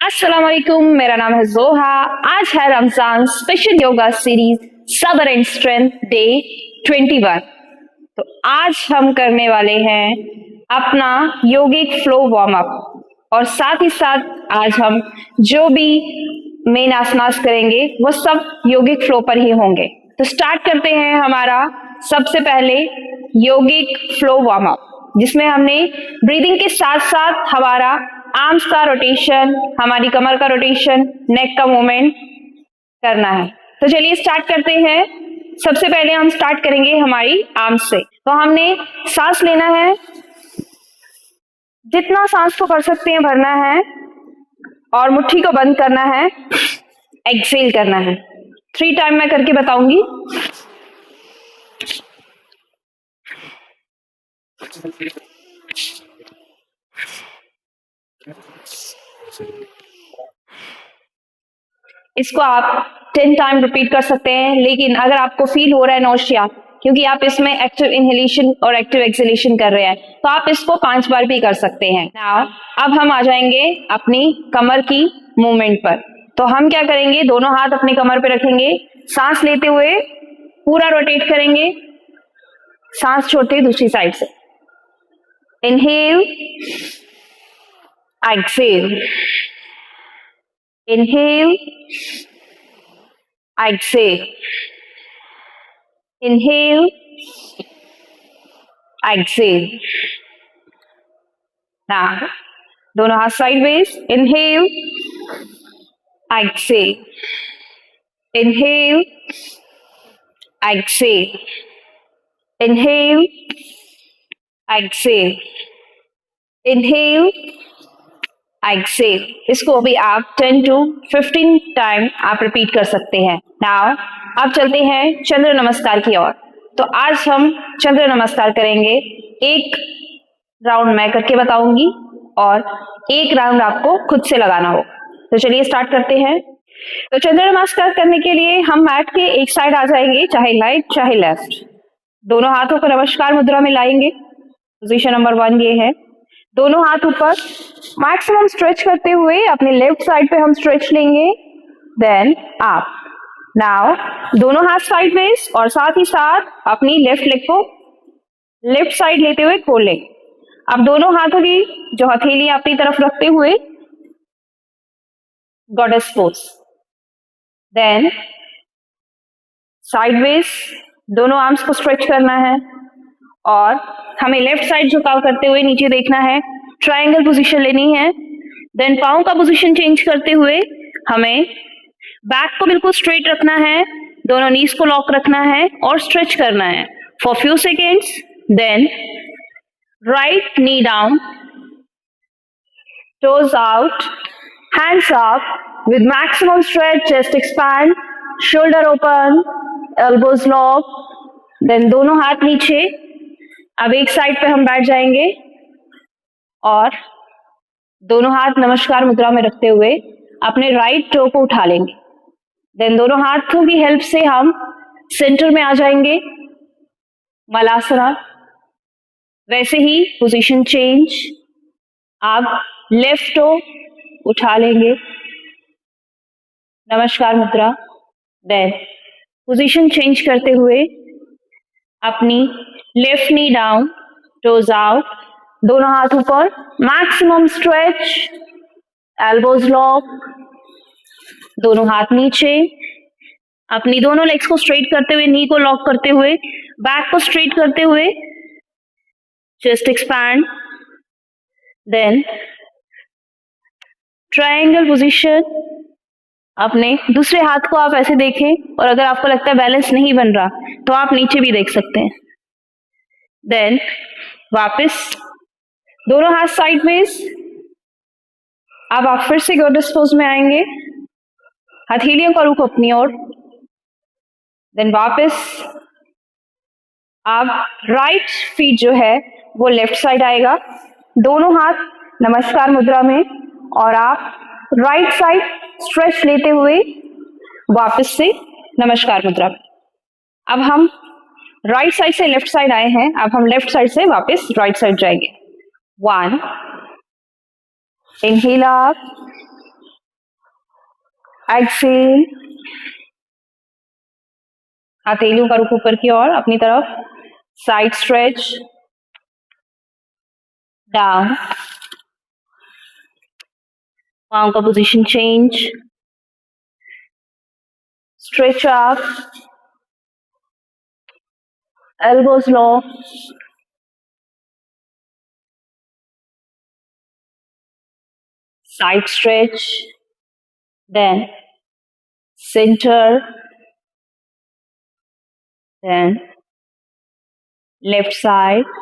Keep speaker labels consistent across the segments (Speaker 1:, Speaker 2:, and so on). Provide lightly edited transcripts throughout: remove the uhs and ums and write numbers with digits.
Speaker 1: अस्सलाम वालेकुम, मेरा नाम है जोहा। आज है रमजान स्पेशल योगा सीरीज सबर एंड स्ट्रेंथ डे 21। तो आज हम करने वाले हैं अपना योगिक फ्लो वार्म अप और साथ ही साथ आज हम जो भी मेन आसनास करेंगे वो सब योगिक फ्लो पर ही होंगे। तो स्टार्ट करते हैं हमारा सबसे पहले योगिक फ्लो वार्म अप, जिसमें हमने ब्रीदिंग के साथ साथ हमारा आर्म्स का रोटेशन, हमारी कमर का रोटेशन, नेक का मूवमेंट करना है। तो चलिए स्टार्ट करते हैं। सबसे पहले हम स्टार्ट करेंगे हमारी आर्म्स से। तो हमने सांस लेना है, जितना सांस को भर सकते हैं भरना है और मुट्ठी को बंद करना है, एक्सेल करना है। 3 टाइम मैं करके बताऊंगी। इसको आप 10 टाइम रिपीट कर सकते हैं, लेकिन अगर आपको फील हो रहा है नौशिया, क्योंकि आप इसमें एक्टिव इनहेलेशन और एक्टिव एक्सहेलेशन कर रहे हैं, तो आप इसको 5 बार भी कर सकते हैं। नाउ अब हम आ जाएंगे अपनी कमर की मूवमेंट पर। तो हम क्या करेंगे, दोनों हाथ अपनी कमर पे रखेंगे, सांस लेते हुए पूरा रोटेट करेंगे, सांस छोड़ते दूसरी साइड से। Inhale, exhale, inhale, exhale, inhale, exhale. Now, दोनों हाथ sideways, inhale, exhale, inhale, exhale, inhale, exhale, inhale, exhale. इसको अभी आप 10 to 15 टाइम आप रिपीट कर सकते हैं। नाउ अब चलते हैं चंद्र नमस्कार की ओर। तो आज हम चंद्र नमस्कार करेंगे। एक राउंड मैं करके बताऊंगी और एक राउंड आपको खुद से लगाना हो। तो चलिए स्टार्ट करते हैं। तो चंद्र नमस्कार करने के लिए हम मैट के एक साइड आ जाएंगे, चाहे राइट चाहे लेफ्ट। दोनों हाथों को नमस्कार मुद्रा में लाएंगे। पोजीशन नंबर 1 ये है। दोनों हाथ ऊपर, मैक्सिमम स्ट्रेच करते हुए अपने लेफ्ट साइड पे हम स्ट्रेच लेंगे, देन अप। नाउ दोनों हाथ साइडवेज और साथ ही साथ अपनी लेफ्ट लेग को लेफ्ट साइड लेते हुए खोल लेंगे। अब दोनों हाथों की जो हथेली अपनी तरफ रखते हुए गॉडेस पोज, देन साइडवेज दोनों आर्म्स को स्ट्रेच करना है और हमें लेफ्ट साइड झुकाव करते हुए नीचे देखना है, ट्रायंगल पोजीशन लेनी है। देन पाँव का पोजीशन चेंज करते हुए हमें बैक को बिल्कुल स्ट्रेट रखना है, दोनों नीज को लॉक रखना है और स्ट्रेच करना है for few seconds. Then right knee down, toes out, hands up with maximum stretch, chest expand, shoulder open, elbows lock, then दोनों हाथ नीचे। अब एक साइड पे हम बैठ जाएंगे और दोनों हाथ नमस्कार मुद्रा में रखते हुए अपने राइट टो को उठा लेंगे। देन दोनों हाथों की हेल्प से हम सेंटर में आ जाएंगे, मलासना। वैसे ही पोजीशन चेंज, आप लेफ्ट टो उठा लेंगे, नमस्कार मुद्रा। देन पोजीशन चेंज करते हुए अपनी left knee down, toes out, दोनों हाथ ऊपर, मैक्सिमम स्ट्रेच, एल्बोज लॉक, दोनों हाथ नीचे। अपनी दोनों लेग्स को स्ट्रेट करते हुए, नी को लॉक करते हुए, बैक को स्ट्रेट करते हुए, chest expand. Then triangle position. अपने दूसरे हाथ को आप ऐसे देखें और अगर आपको लगता है बैलेंस नहीं बन रहा तो आप नीचे भी देख सकते हैं। देन वापस दोनों हाथ साइडवेज। अब आप फिर से गॉडेस पोज में आएंगे, हथेलियों का रुख अपनी ओर। देन वापस आप राइट फीट जो है वो लेफ्ट साइड आएगा, दोनों हाथ नमस्कार मुद्रा में और आप राइट साइड स्ट्रेच लेते हुए वापस से नमस्कार मुद्रा में। अब हम राइट साइड से लेफ्ट साइड आए हैं, अब हम लेफ्ट साइड से वापस राइट साइड जाएंगे। 1, inhale up, एक्सेल, हथेलियों का रुख ऊपर की ओर अपनी तरफ, साइड स्ट्रेच, डाउन, पाँव का position change, stretch up, elbows low, side stretch, then center, then left side,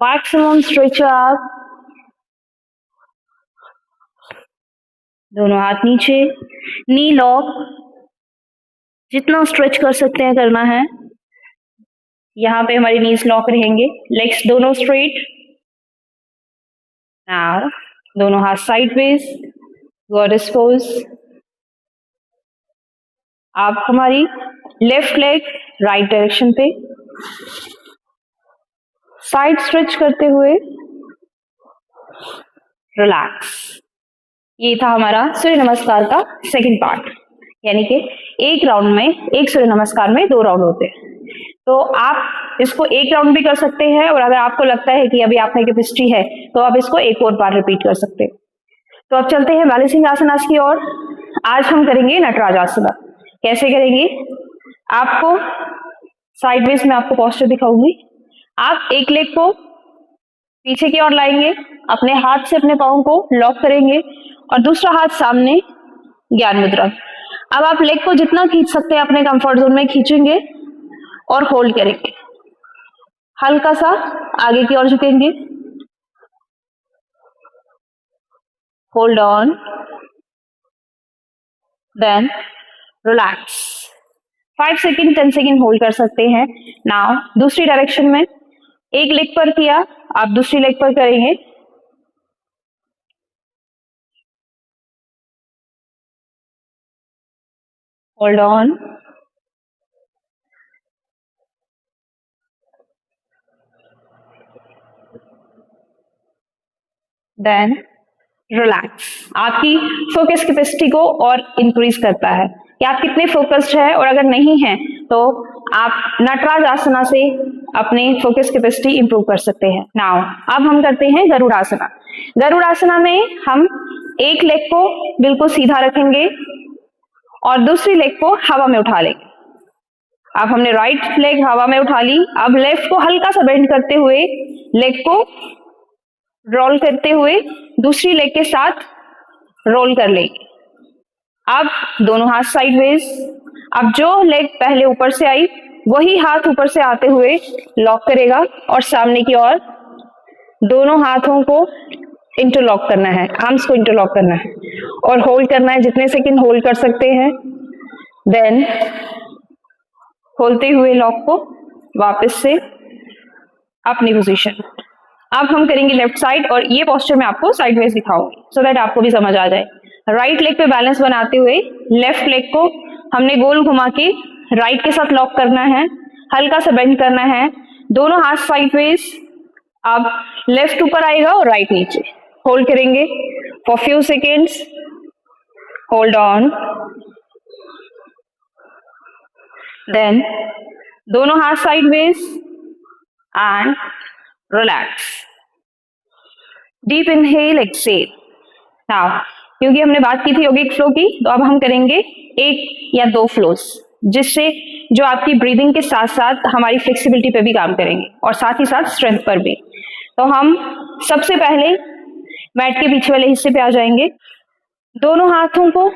Speaker 1: maximum stretch up, दोनों हाथ नीचे, नी लॉक, जितना स्ट्रेच कर सकते हैं करना है। यहाँ पे हमारी नीज लॉक रहेंगे, लेग्स दोनों स्ट्रेट। नाउ दोनों हाथ साइडवेज, गॉडेस पोज। आप हमारी लेफ्ट लेग राइट डायरेक्शन पे, साइड स्ट्रेच करते हुए रिलैक्स। ये था हमारा सूर्य नमस्कार का सेकंड पार्ट, यानी कि एक राउंड में, एक सूर्य नमस्कार में 2 राउंड होते हैं। तो आप इसको एक राउंड भी कर सकते हैं, और अगर आपको लगता है कि अभी आप में कैपेसिटी है तो आप इसको एक और बार रिपीट कर सकते हैं। तो अब चलते हैं बैलेंसिंग आसनास की ओर। आज हम करेंगे नटराज आसना। कैसे करेंगे? आपको साइडवेज में आपको पोस्चर दिखाऊंगी। आप एक लेग को पीछे की ओर लाएंगे, अपने हाथ से अपने पाँव को लॉक करेंगे और दूसरा हाथ सामने, ज्ञान मुद्रा। अब आप लेग को जितना खींच सकते हैं अपने कंफर्ट जोन में खींचेंगे और होल्ड करेंगे। हल्का सा आगे की ओर झुकेंगे, hold on, then relax. 5 second 10 second hold कर सकते हैं। नाउ दूसरी डायरेक्शन में, एक लेग पर किया, आप दूसरी लेग पर करेंगे। Hold on, then relax. आपकी फोकस कैपेसिटी को और इंक्रीज करता है कि आप कितने फोकस्ड है, और अगर नहीं है तो आप नटराज आसना से अपने फोकस कैपेसिटी इंप्रूव कर सकते हैं। नाउ अब हम करते हैं गरुड़ासना। गरुड़ासना में हम एक लेग को बिल्कुल सीधा रखेंगे और दूसरी लेग को हवा में उठा लेंगे। अब हमने राइट लेग हवा में उठा ली, अब लेफ्ट को हल्का सा बेंड करते हुए लेग को रोल करते हुए दूसरी लेग के साथ रोल कर लेंगे। अब दोनों हाथ साइडवेज। अब जो लेग पहले ऊपर से आई वही हाथ ऊपर से आते हुए लॉक करेगा और सामने की ओर दोनों हाथों को इंटरलॉक करना है, आर्म्स को इंटरलॉक करना है और होल्ड करना है, जितने सेकंड होल्ड कर सकते हैं। देन खोलते हुए लॉक को वापस से अपनी पोजीशन। अब हम करेंगे लेफ्ट साइड, और ये पोस्चर मैं आपको साइडवेज दिखाऊंगी सो दैट आपको भी समझ आ जाए। राइट लेग पे बैलेंस बनाते हुए लेफ्ट लेग को हमने गोल घुमा के राइट के साथ लॉक करना है, हल्का सा बेंड करना है, दोनों हाथ साइडवेज। अब लेफ्ट ऊपर आएगा और राइट नीचे। होल्ड करेंगे for few seconds, hold on, then दोनों हाथ sideways and relax. Deep inhale, exhale. Now क्योंकि हमने बात की थी योगिक फ्लो की, तो अब हम करेंगे 1 या 2 फ्लोस, जिससे जो आपकी ब्रीदिंग के साथ साथ हमारी फ्लेक्सिबिलिटी पे भी काम करेंगे और साथ ही साथ स्ट्रेंथ पर भी। तो हम सबसे पहले मैट के पीछे वाले हिस्से पे आ जाएंगे, दोनों हाथों को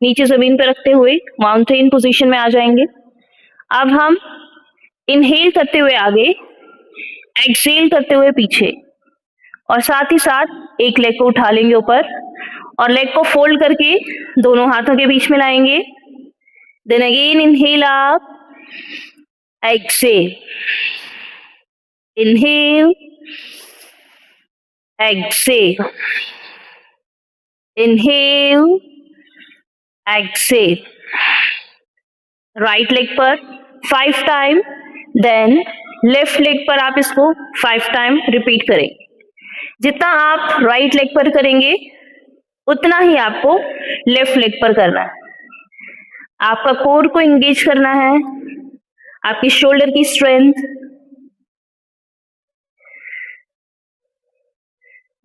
Speaker 1: नीचे जमीन पर रखते हुए माउंटेन पोजीशन में आ जाएंगे। अब हम इनहेल करते हुए आगे, एक्सेल करते हुए पीछे, और साथ ही साथ एक लेग को उठा लेंगे ऊपर और लेग को फोल्ड करके दोनों हाथों के बीच में लाएंगे। Then again inhale up, exhale, inhale, exhale, inhale, exhale. Right leg पर 5 टाइम, देन लेफ्ट लेग पर आप इसको 5 टाइम रिपीट करें। जितना आप राइट लेग पर करेंगे उतना ही आपको लेफ्ट लेग पर करना है। आपका कोर को एंगेज करना है, आपकी शोल्डर की स्ट्रेंथ,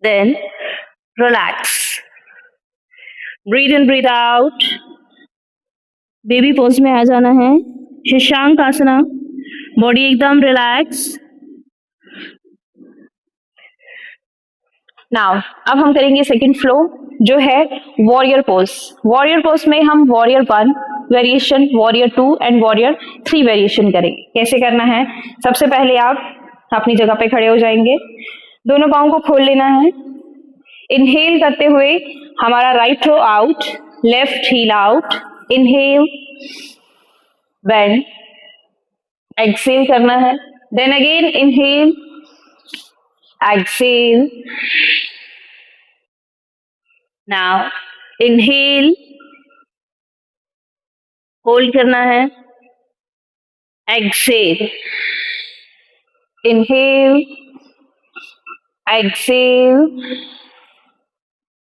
Speaker 1: देन रिलैक्स, ब्रीथ इन ब्रीथ आउट, बेबी पोज में आ जाना है, शशांक आसना, बॉडी एकदम रिलैक्स। नाउ अब हम करेंगे सेकंड फ्लो जो है वॉरियर पोज। वॉरियर पोज में हम warrior 1 variation, warrior 2 and warrior 3 variation करेंगे। कैसे करना है? सबसे पहले आप अपनी जगह पे खड़े हो जाएंगे, दोनों पाँव को खोल लेना है। इनहेल करते हुए हमारा right toe out, left heel out, inhale, bend, exhale करना है, then again inhale, exhale, now inhale, hold करना है, exhale, inhale, exhale,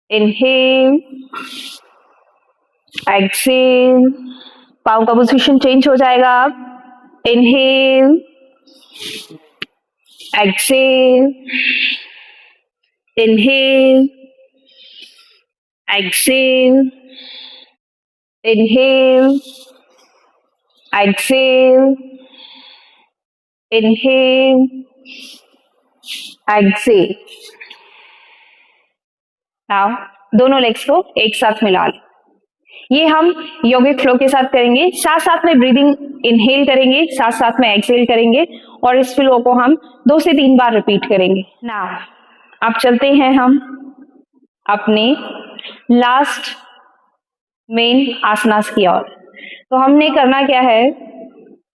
Speaker 1: inhale, exhale, पाँव का पोजीशन चेंज हो जाएगा। आप inhale, exhale, inhale, exhale, inhale, exhale, inhale, exhale। Now दोनों लेग्स को एक साथ मिला लें। ये हम योगिक फ्लो के साथ करेंगे, साथ साथ में ब्रीदिंग इनहेल करेंगे, साथ साथ में एक्सहेल करेंगे और इस फ्लो को हम 2 से 3 बार रिपीट करेंगे। नाउ अब चलते हैं हम अपने लास्ट मेन आसनास की ओर। तो हमने करना क्या है,